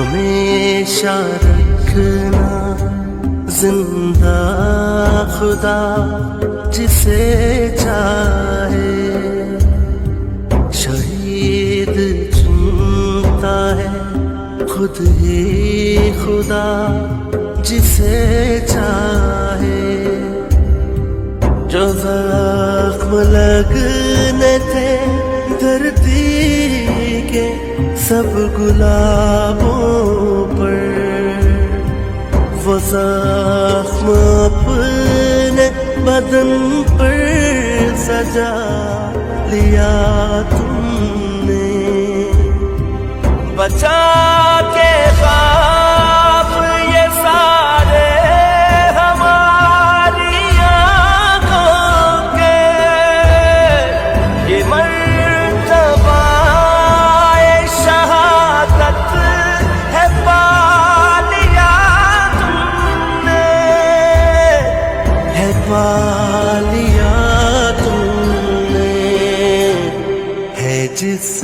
ہمیشہ رکھنا زندہ خدا جسے چاہے، شہید چنتا ہے خود ہی خدا جسے چاہے۔ جو زخم لگنے تھے دھرتی کے سب گلابوں پر، وہ زخم اپنے بدن پر سجا لیا تم نے، بچا کے خواب یہ سارے ہماری آنکھوں کے، یہ مرتبہ شہادت ہے پا لیا تم نے، ہے پا لیا تم نے، ہے جس